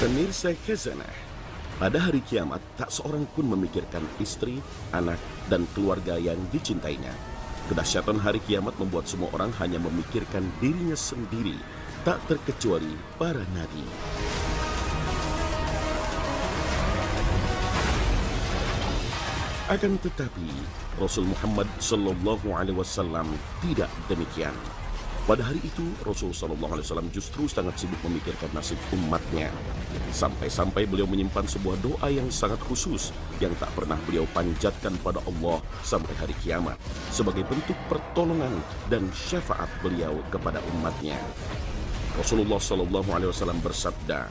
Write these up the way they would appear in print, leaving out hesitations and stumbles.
Pemirsa Khazanah, pada hari kiamat tak seorang pun memikirkan istri, anak, dan keluarga yang dicintainya. Kedahsyatan hari kiamat membuat semua orang hanya memikirkan dirinya sendiri, tak terkecuali para nabi. Akan tetapi, Rasul Muhammad SAW tidak demikian. Pada hari itu, Rasul SAW justru sangat sibuk memikirkan nasib umatnya. Sampai-sampai beliau menyimpan sebuah doa yang sangat khusus yang tak pernah beliau panjatkan pada Allah sampai hari kiamat sebagai bentuk pertolongan dan syafaat beliau kepada umatnya. Rasulullah SAW bersabda,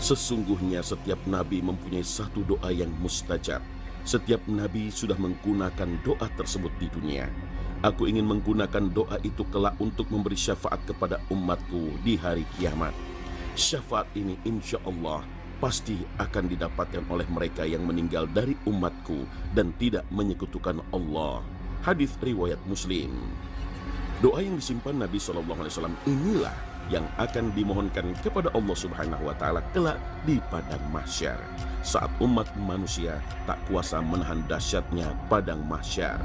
"Sesungguhnya setiap nabi mempunyai satu doa yang mustajab. Setiap nabi sudah menggunakan doa tersebut di dunia. Aku ingin menggunakan doa itu kelak untuk memberi syafaat kepada umatku di hari kiamat. Syafaat ini insya Allah pasti akan didapatkan oleh mereka yang meninggal dari umatku dan tidak menyekutukan Allah." Hadis riwayat Muslim. Doa yang disimpan Nabi SAW inilah yang akan dimohonkan kepada Allah Subhanahu wa Ta'ala kelak di padang mahsyar, saat umat manusia tak kuasa menahan dahsyatnya padang mahsyar.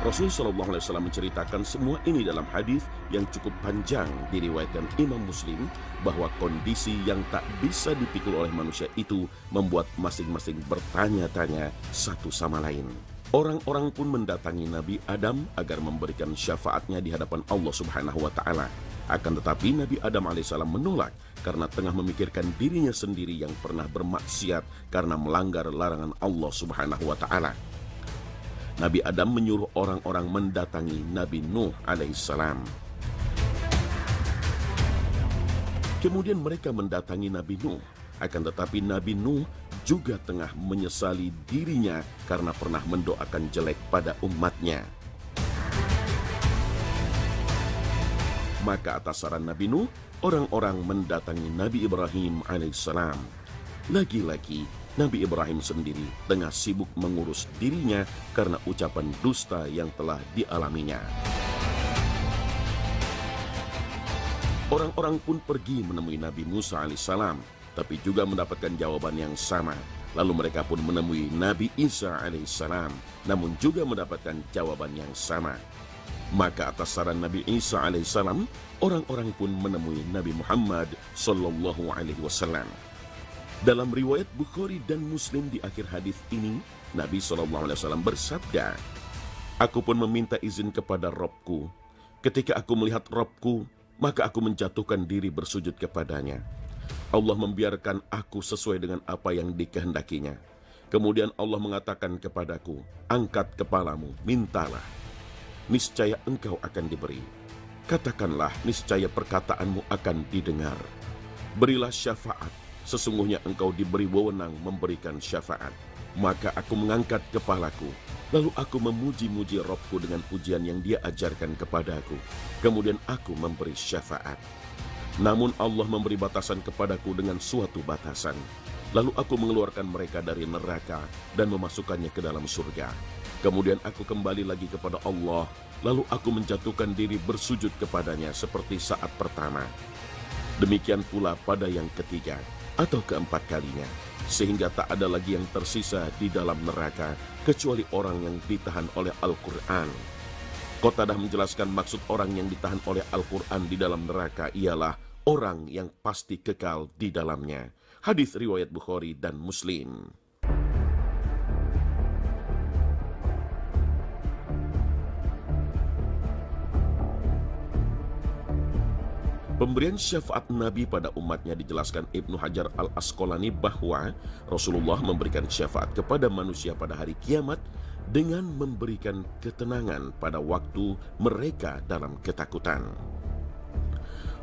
Rasul SAW menceritakan semua ini dalam hadis yang cukup panjang diriwayatkan Imam Muslim, bahwa kondisi yang tak bisa dipikul oleh manusia itu membuat masing-masing bertanya-tanya satu sama lain. Orang-orang pun mendatangi Nabi Adam agar memberikan syafaatnya di hadapan Allah Subhanahu wa Ta'ala. Akan tetapi Nabi Adam alaihissalam menolak karena tengah memikirkan dirinya sendiri yang pernah bermaksiat karena melanggar larangan Allah Subhanahu wa Ta'ala. Nabi Adam menyuruh orang-orang mendatangi Nabi Nuh alaihissalam. Kemudian mereka mendatangi Nabi Nuh. Akan tetapi Nabi Nuh juga tengah menyesali dirinya karena pernah mendoakan jelek pada umatnya. Maka atas saran Nabi Nuh, orang-orang mendatangi Nabi Ibrahim alaihissalam. Lagi-lagi Nabi Ibrahim sendiri tengah sibuk mengurus dirinya karena ucapan dusta yang telah dialaminya. Orang-orang pun pergi menemui Nabi Musa alaihissalam, tapi juga mendapatkan jawaban yang sama. Lalu mereka pun menemui Nabi Isa alaihissalam, namun juga mendapatkan jawaban yang sama. Maka atas saran Nabi Isa alaihissalam, orang-orang pun menemui Nabi Muhammad SAW. Dalam riwayat Bukhari dan Muslim di akhir hadis ini, Nabi SAW bersabda, "Aku pun meminta izin kepada Robku. Ketika aku melihat Robku, maka aku menjatuhkan diri bersujud kepadanya. Allah membiarkan aku sesuai dengan apa yang dikehendakinya. Kemudian Allah mengatakan kepadaku, 'Angkat kepalamu, mintalah. Niscaya engkau akan diberi. Katakanlah, niscaya perkataanmu akan didengar. Berilah syafaat. Sesungguhnya engkau diberi wewenang memberikan syafaat.' Maka aku mengangkat kepalaku, lalu aku memuji-muji Robku dengan pujian yang dia ajarkan kepadaku. Kemudian aku memberi syafaat. Namun Allah memberi batasan kepadaku dengan suatu batasan. Lalu aku mengeluarkan mereka dari neraka dan memasukkannya ke dalam surga. Kemudian aku kembali lagi kepada Allah, lalu aku menjatuhkan diri bersujud kepadanya seperti saat pertama. Demikian pula pada yang ketiga atau keempat kalinya, sehingga tak ada lagi yang tersisa di dalam neraka kecuali orang yang ditahan oleh Al-Quran." Qatadah menjelaskan maksud orang yang ditahan oleh Al-Quran di dalam neraka ialah orang yang pasti kekal di dalamnya. Hadis riwayat Bukhari dan Muslim. Pemberian syafaat Nabi pada umatnya dijelaskan Ibnu Hajar al-Asqalani bahwa Rasulullah memberikan syafaat kepada manusia pada hari kiamat dengan memberikan ketenangan pada waktu mereka dalam ketakutan.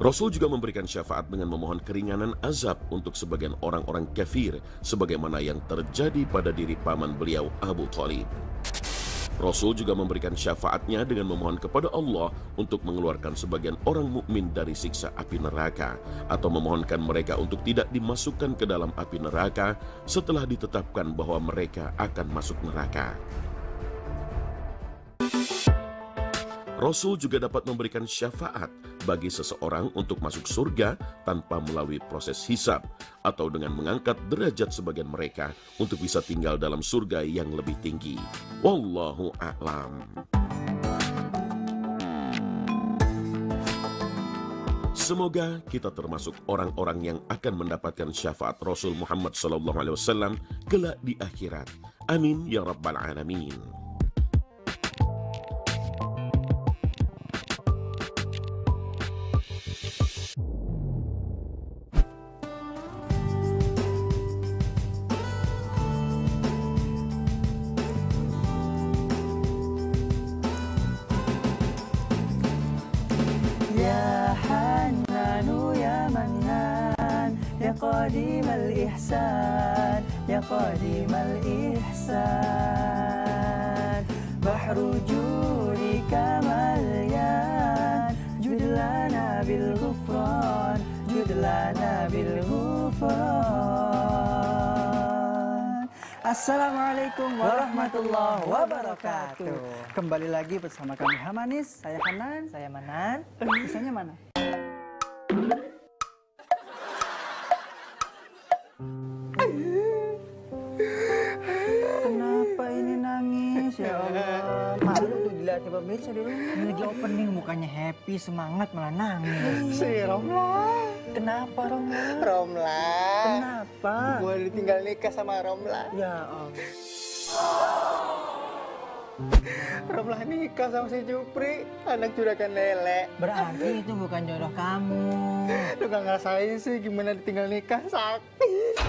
Rasul juga memberikan syafaat dengan memohon keringanan azab untuk sebagian orang-orang kafir, sebagaimana yang terjadi pada diri paman beliau Abu Thalib. Rasul juga memberikan syafaatnya dengan memohon kepada Allah untuk mengeluarkan sebagian orang mukmin dari siksa api neraka, atau memohonkan mereka untuk tidak dimasukkan ke dalam api neraka setelah ditetapkan bahwa mereka akan masuk neraka. Rasul juga dapat memberikan syafaat bagi seseorang untuk masuk surga tanpa melalui proses hisab atau dengan mengangkat derajat sebagian mereka untuk bisa tinggal dalam surga yang lebih tinggi. Wallahu a'lam. Semoga kita termasuk orang-orang yang akan mendapatkan syafaat Rasul Muhammad SAW kelak di akhirat. Amin ya rabbal alamin. قديم الإحسان يا قديم الإحسان بحر جودك مليان جد لنا بالغفران جد لنا بالغفران. Assalamualaikum warahmatullahi wabarakatuh. Kembali lagi bersama kami Hamanis. Saya Hanan. Saya Manan. Misalnya mana? Kenapa ini nangis ya Allah? Malu tuh dilihat pemirsa di rumah. Ini lagi opening, mukanya happy, semangat, malah nangis. Si Romla. Kenapa Romla? Romla. Kenapa? Gue ditinggal nikah sama Romla. Ya Allah. Romla nikah sama si Jupri, anak juragan Lele. Berarti itu bukan jodoh kamu. Lu gak ngerasain sih gimana ditinggal nikah, sakit.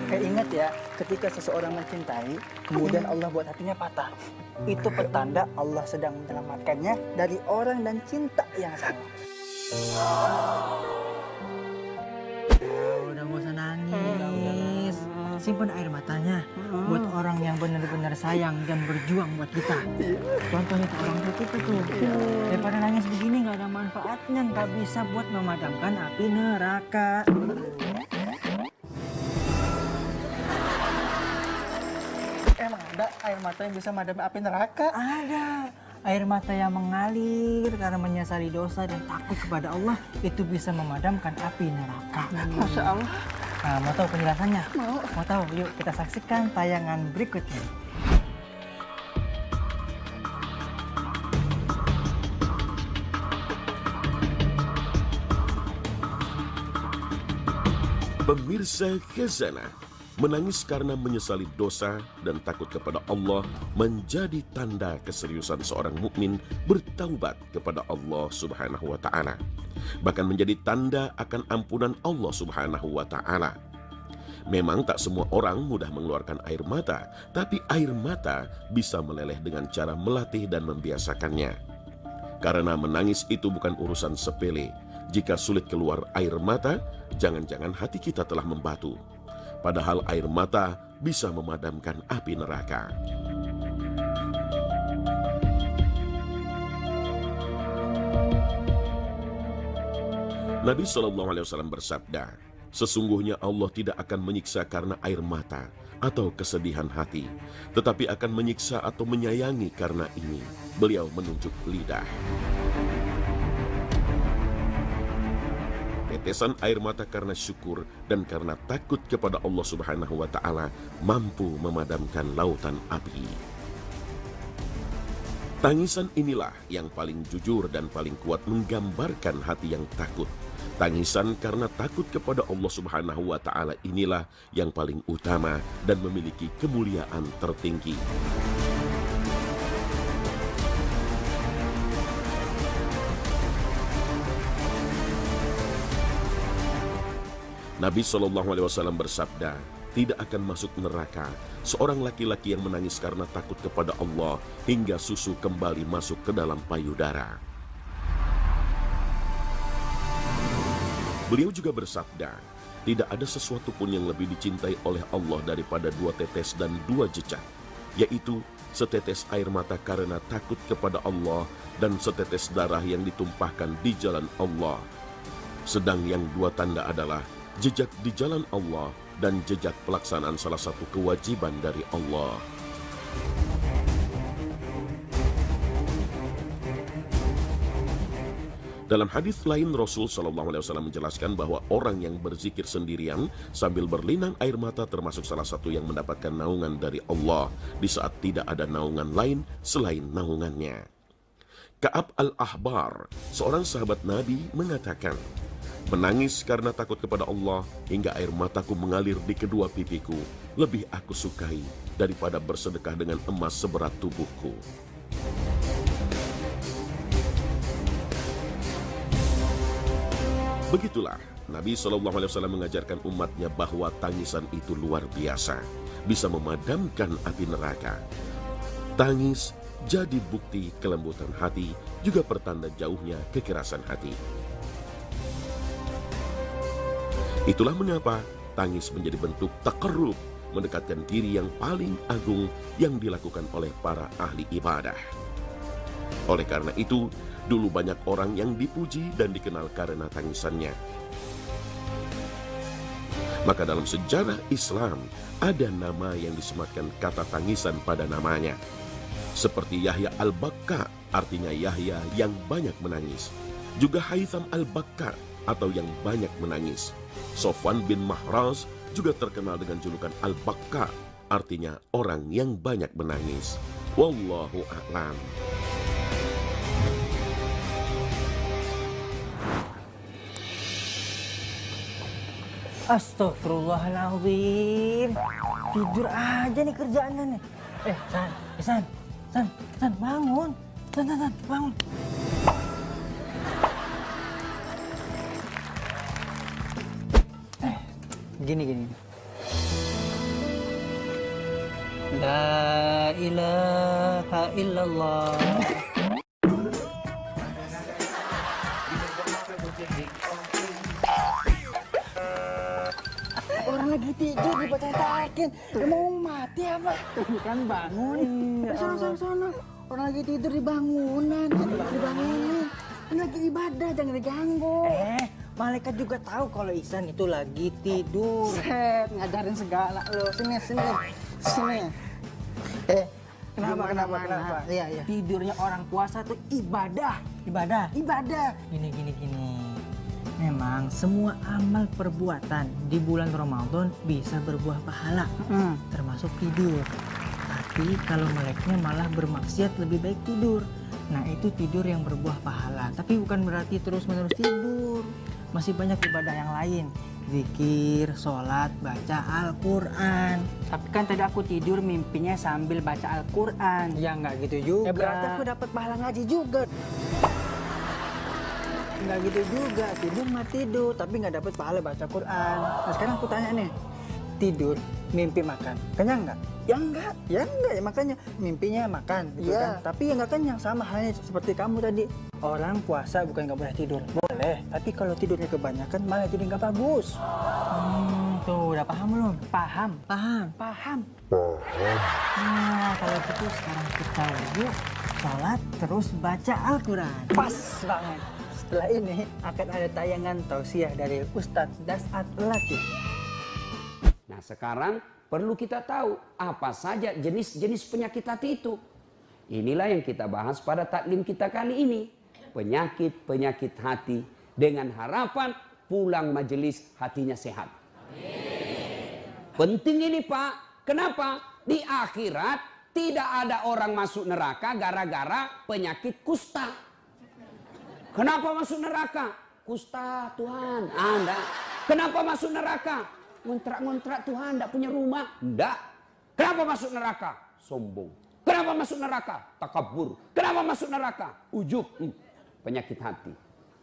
Ingat ya, ketika seseorang mencintai, kemudian Allah buat hatinya patah, itu petanda Allah sedang menyelamatkannya dari orang dan cinta yang salah. Udah gak usah nangis, simpan air matanya buat orang yang benar-benar sayang dan berjuang buat kita. Contohnya ke orang tua kita tuh. Daripada nangis begini gak ada manfaatnya, gak bisa buat memadamkan api neraka. Emang ada air mata yang bisa madam api neraka? Ada. Air mata yang mengalir karena menyesali dosa dan takut kepada Allah, itu bisa memadamkan api neraka. Masya Allah. Nah, mau tahu penjelasannya? Mau. Mau tahu? Yuk kita saksikan tayangan berikutnya. Pemirsa Khazanah, menangis karena menyesali dosa dan takut kepada Allah menjadi tanda keseriusan seorang mukmin bertaubat kepada Allah Subhanahu wa taala. Bahkan menjadi tanda akan ampunan Allah Subhanahu wa taala. Memang tak semua orang mudah mengeluarkan air mata, tapi air mata bisa meleleh dengan cara melatih dan membiasakannya. Karena menangis itu bukan urusan sepele. Jika sulit keluar air mata, jangan-jangan hati kita telah membatu. Padahal air mata bisa memadamkan api neraka. Nabi SAW bersabda, sesungguhnya Allah tidak akan menyiksa karena air mata atau kesedihan hati, tetapi akan menyiksa atau menyayangi karena ini. Beliau menunjuk lidah. Tetesan air mata karena syukur dan karena takut kepada Allah Subhanahu wa taala mampu memadamkan lautan api. Tangisan inilah yang paling jujur dan paling kuat menggambarkan hati yang takut. Tangisan karena takut kepada Allah Subhanahu wa taala inilah yang paling utama dan memiliki kemuliaan tertinggi. Nabi SAW bersabda, tidak akan masuk neraka seorang laki-laki yang menangis karena takut kepada Allah hingga susu kembali masuk ke dalam payudara. Beliau juga bersabda, tidak ada sesuatu pun yang lebih dicintai oleh Allah daripada 2 tetes dan 2 jejak, yaitu setetes air mata karena takut kepada Allah dan setetes darah yang ditumpahkan di jalan Allah. Sedang yang 2 tanda adalah jejak di jalan Allah dan jejak pelaksanaan salah satu kewajiban dari Allah. Dalam hadis lain, Rasul Shallallahu Alaihi Wasallam menjelaskan bahwa orang yang berzikir sendirian sambil berlinang air mata termasuk salah satu yang mendapatkan naungan dari Allah di saat tidak ada naungan lain selain naungannya. Ka'ab al-Ahbar, seorang sahabat Nabi, mengatakan, menangis karena takut kepada Allah hingga air mataku mengalir di kedua pipiku lebih aku sukai daripada bersedekah dengan emas seberat tubuhku. Begitulah Nabi SAW mengajarkan umatnya bahwa tangisan itu luar biasa, bisa memadamkan api neraka. Tangis jadi bukti kelembutan hati, juga pertanda jauhnya kekerasan hati. Itulah mengapa tangis menjadi bentuk taqarrub, mendekatkan diri yang paling agung yang dilakukan oleh para ahli ibadah. Oleh karena itu, dulu banyak orang yang dipuji dan dikenal karena tangisannya. Maka dalam sejarah Islam, ada nama yang disematkan kata tangisan pada namanya. Seperti Yahya al-Bakka, artinya Yahya yang banyak menangis. Juga Haytham al-Bakka, atau yang banyak menangis. Sofwan bin Mahraz juga terkenal dengan julukan al-Bakka, artinya orang yang banyak menangis. Wallahu a'lam. Astagfirullahaladzim. Tidur aja nih kerjaannya nih. San, bangun. San, bangun. Gini. La ilaha illallah. Orang lagi tidur dibaca-bacain. Mau mati apa? Tuh kan bangun. Sana. Orang lagi tidur di bangunan. Dibangunin. Ini lagi ibadah, jangan diganggu. Malaikat juga tahu kalau Ihsan itu lagi tidur. Set, ngajarin segala lo. Sini. Kenapa? Iya. Tidurnya orang puasa tuh ibadah. Gini. Memang semua amal perbuatan di bulan Ramadan bisa berbuah pahala, termasuk tidur. Tapi kalau meleknya malah bermaksiat lebih baik tidur. Nah itu tidur yang berbuah pahala. Tapi bukan berarti terus-menerus tidur. Masih banyak ibadah yang lain. Zikir, sholat, baca Al-Quran. Tapi kan tadi aku tidur mimpinya sambil baca Al-Quran. Ya nggak gitu juga. Berarti aku dapat pahala ngaji juga. Nggak gitu juga, tidur mah tidur, tapi nggak dapat pahala baca Quran. Nah sekarang aku tanya nih, tidur, mimpi makan, kenyang nggak? Ya enggak, ya makanya mimpinya makan gitu kan. Tapi ya nggak kenyang, sama halnya seperti kamu tadi. Orang puasa bukan nggak boleh tidur, boleh. Tapi kalau tidurnya kebanyakan malah jadi nggak bagus. Tuh udah paham belum? Paham. Nah kalau gitu sekarang kita wudhu, sholat, terus baca Al-Quran. Pas banget. Setelah ini akan ada tayangan tausiah dari Ustadz Dasat Latif. Nah sekarang perlu kita tahu apa saja jenis-jenis penyakit hati itu. Inilah yang kita bahas pada taklim kita kali ini. Penyakit-penyakit hati dengan harapan pulang majelis hatinya sehat. Penting ini Pak. Kenapa? Di akhirat tidak ada orang masuk neraka gara-gara penyakit kusta. Kenapa masuk neraka? Kusta Tuhan. Anda. Kenapa masuk neraka? Ngontrak-ngontrak Tuhan, tidak punya rumah. Tidak. Kenapa masuk neraka? Sombong. Kenapa masuk neraka? Takabur. Kenapa masuk neraka? Ujub. Penyakit hati.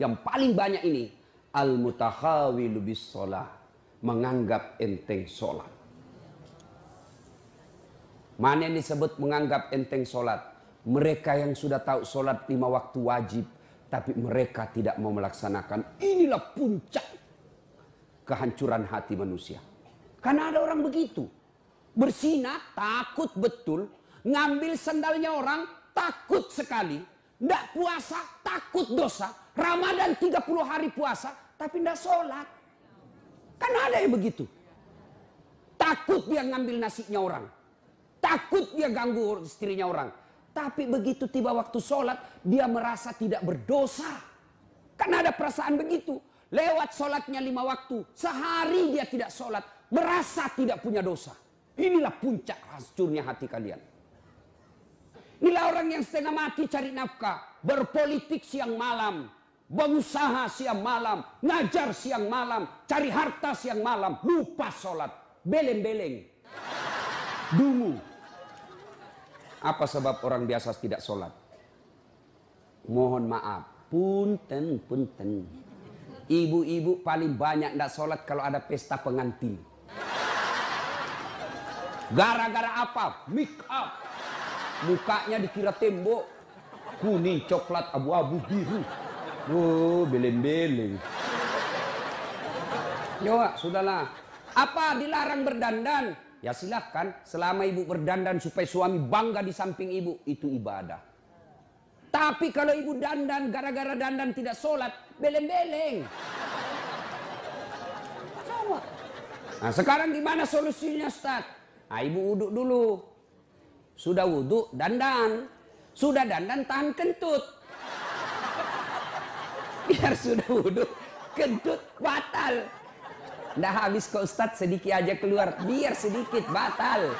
Yang paling banyak ini, al-mutakhawilu bis sholah. Menganggap enteng sholat. Mana yang disebut menganggap enteng sholat? Mereka yang sudah tahu sholat 5 waktu wajib. Tapi mereka tidak mau melaksanakan. Inilah puncak kehancuran hati manusia. Karena ada orang begitu. Bersinah, takut betul. Ngambil sandalnya orang, takut sekali. Tidak puasa, takut dosa. Ramadan 30 hari puasa, tapi tidak sholat. Kan ada yang begitu. Takut dia ngambil nasibnya orang. takut dia ganggu istrinya orang. Tapi begitu tiba waktu sholat, dia merasa tidak berdosa. Karena ada perasaan begitu. Lewat sholatnya 5 waktu, sehari dia tidak sholat, merasa tidak punya dosa. Inilah puncak hancurnya hati kalian. Inilah orang yang setengah mati cari nafkah, berpolitik siang malam, berusaha siang malam, ngajar siang malam, cari harta siang malam, lupa sholat, beleng-beleng, dungu. Apa sebab orang biasa tidak sholat? Mohon maaf, punten. Ibu-ibu paling banyak tidak sholat kalau ada pesta pengantin. Gara-gara apa? Make up. Mukanya dikira tembok. Kuning, coklat, abu-abu, biru. Oh, beleng-beleng. Coba, sudahlah. Apa dilarang berdandan? Ya silahkan, selama ibu berdandan supaya suami bangga di samping ibu, itu ibadah. Tapi kalau ibu dandan, gara-gara dandan tidak sholat, beleng-beleng. Sama. Nah sekarang gimana solusinya Ustaz? Nah, ibu wuduk dulu. Sudah wuduk, dandan. Sudah dandan, tahan kentut. Biar sudah wuduk, kentut batal. Nggak habis kok Ustadz, sedikit aja keluar. Biar sedikit, batal.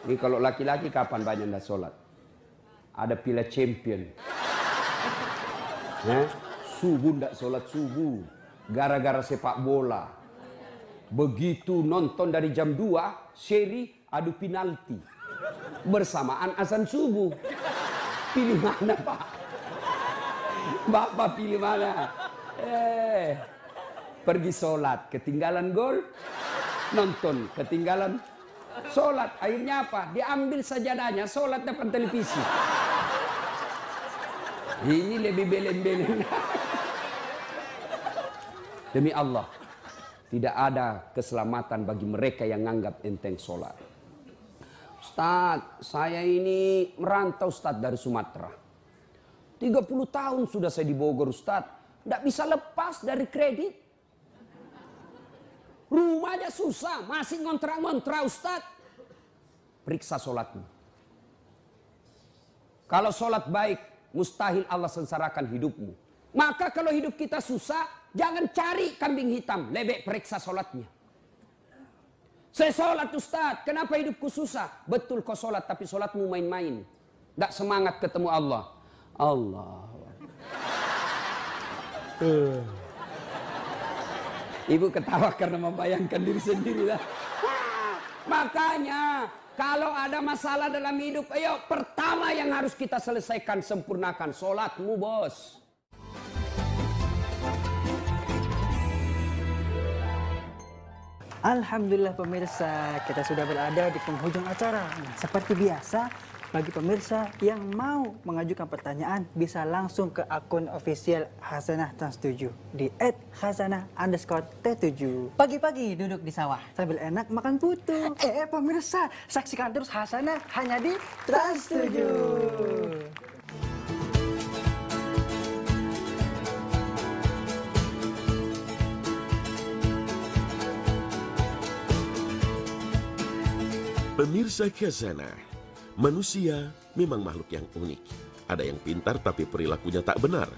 Ini kalau laki-laki kapan banyak nggak sholat? Ada pila champion. Subuh nggak sholat subuh. Gara-gara sepak bola. Begitu nonton dari jam 2, seri adu penalti. Bersamaan azan subuh. Pilih mana Pak? Bapak pilih mana? Pergi sholat, ketinggalan gol, nonton, ketinggalan sholat. Akhirnya apa? Diambil sajadahnya, sholat depan televisi. Ini lebih beleng-beleng. Demi Allah, tidak ada keselamatan bagi mereka yang menganggap enteng sholat. Ustadz, saya ini merantau Ustadz dari Sumatera. 30 tahun sudah saya di Bogor Ustadz. Tidak bisa lepas dari kredit. Rumahnya susah, masih ngontrak-ngontrak Ustadz. Periksa sholatmu. Kalau sholat baik, mustahil Allah sengsarakan hidupmu. Maka kalau hidup kita susah, jangan cari kambing hitam. Lebih periksa sholatnya. Saya sholat Ustadz, kenapa hidupku susah? Betul kau sholat, tapi sholatmu main-main. Tidak semangat ketemu Allah. Allah. Ibu ketawa karena membayangkan diri sendiri lah. Makanya kalau ada masalah dalam hidup, ayo pertama yang harus kita selesaikan, sempurnakan sholatmu bos. Alhamdulillah pemirsa, kita sudah berada di penghujung acara. Nah, seperti biasa, bagi pemirsa yang mau mengajukan pertanyaan bisa langsung ke akun official Hasanah Trans 7 di @hasanah_t7. Pagi-pagi duduk di sawah Sambil enak makan putu. Pemirsa, saksikan terus Hasanah hanya di Trans 7. Pemirsa Khazanah, manusia memang makhluk yang unik. Ada yang pintar tapi perilakunya tak benar.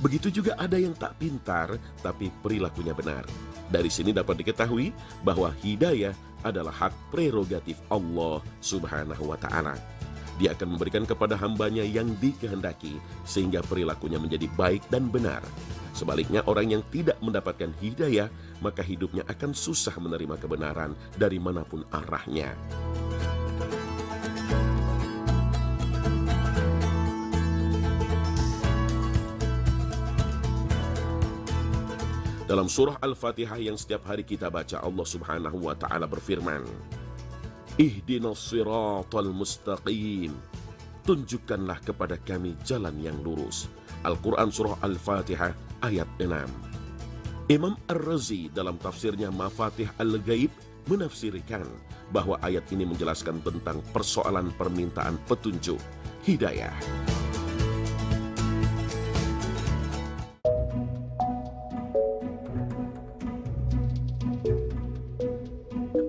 Begitu juga ada yang tak pintar tapi perilakunya benar. Dari sini dapat diketahui bahwa hidayah adalah hak prerogatif Allah Subhanahu wa Ta'ala. Dia akan memberikan kepada hambanya yang dikehendaki sehingga perilakunya menjadi baik dan benar. Sebaliknya orang yang tidak mendapatkan hidayah, maka hidupnya akan susah menerima kebenaran dari manapun arahnya. Dalam surah Al-Fatihah yang setiap hari kita baca, Allah Subhanahu wa Ta'ala berfirman, Ihdinas siratal mustaqim. Tunjukkanlah kepada kami jalan yang lurus. Al-Quran surah Al-Fatihah ayat 6. Imam Ar-Razi dalam tafsirnya Mafatih Al-Ghaib menafsirkan bahwa ayat ini menjelaskan tentang persoalan permintaan petunjuk, hidayah.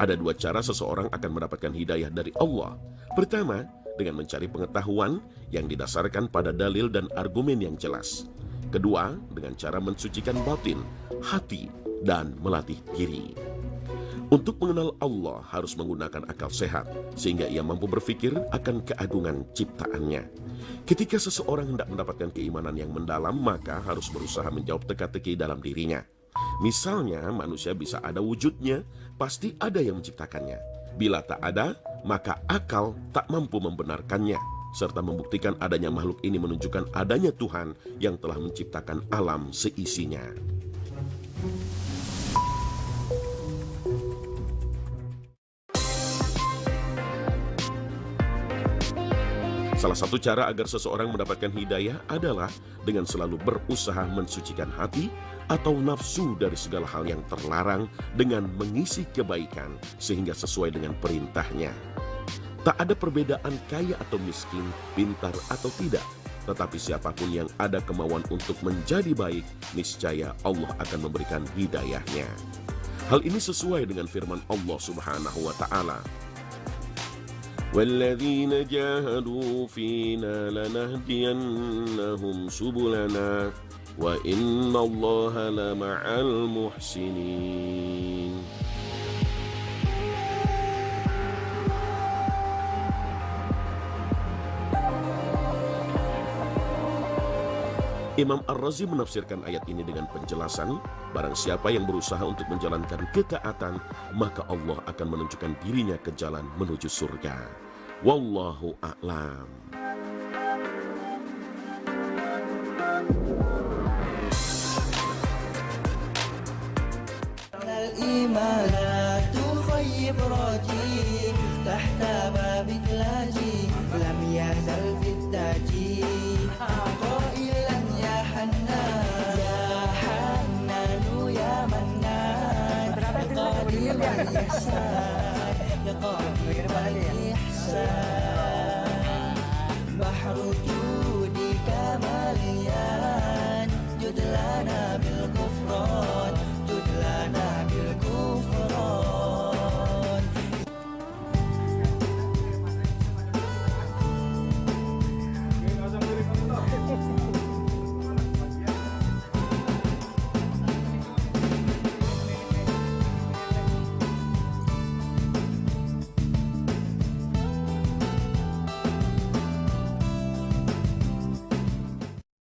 Ada dua cara seseorang akan mendapatkan hidayah dari Allah. Pertama, dengan mencari pengetahuan yang didasarkan pada dalil dan argumen yang jelas. Kedua, dengan cara mensucikan batin, hati, dan melatih diri. Untuk mengenal Allah harus menggunakan akal sehat, sehingga ia mampu berpikir akan keagungan ciptaannya. Ketika seseorang hendak mendapatkan keimanan yang mendalam, maka harus berusaha menjawab teka-teki dalam dirinya. Misalnya, manusia bisa ada wujudnya, pasti ada yang menciptakannya. Bila tak ada, maka akal tak mampu membenarkannya, serta membuktikan adanya makhluk ini menunjukkan adanya Tuhan yang telah menciptakan alam seisinya. Salah satu cara agar seseorang mendapatkan hidayah adalah dengan selalu berusaha mensucikan hati atau nafsu dari segala hal yang terlarang dengan mengisi kebaikan sehingga sesuai dengan perintahnya. Tak ada perbedaan kaya atau miskin, pintar atau tidak, tetapi siapapun yang ada kemauan untuk menjadi baik, niscaya Allah akan memberikan hidayahnya. Hal ini sesuai dengan firman Allah Subhanahu wa Ta'ala. وَالَّذِينَ جَاهَدُوا فِينَا لَنَهْدِيَنَّهُمْ سُبُلَنَا وَإِنَّ اللَّهَ لَمَعَ الْمُحْسِنِينَ. Imam Ar-Razi menafsirkan ayat ini dengan penjelasan, barang siapa yang berusaha untuk menjalankan ketaatan, maka Allah akan menunjukkan dirinya ke jalan menuju surga. Wallahu a'lam. بحر جودك مليان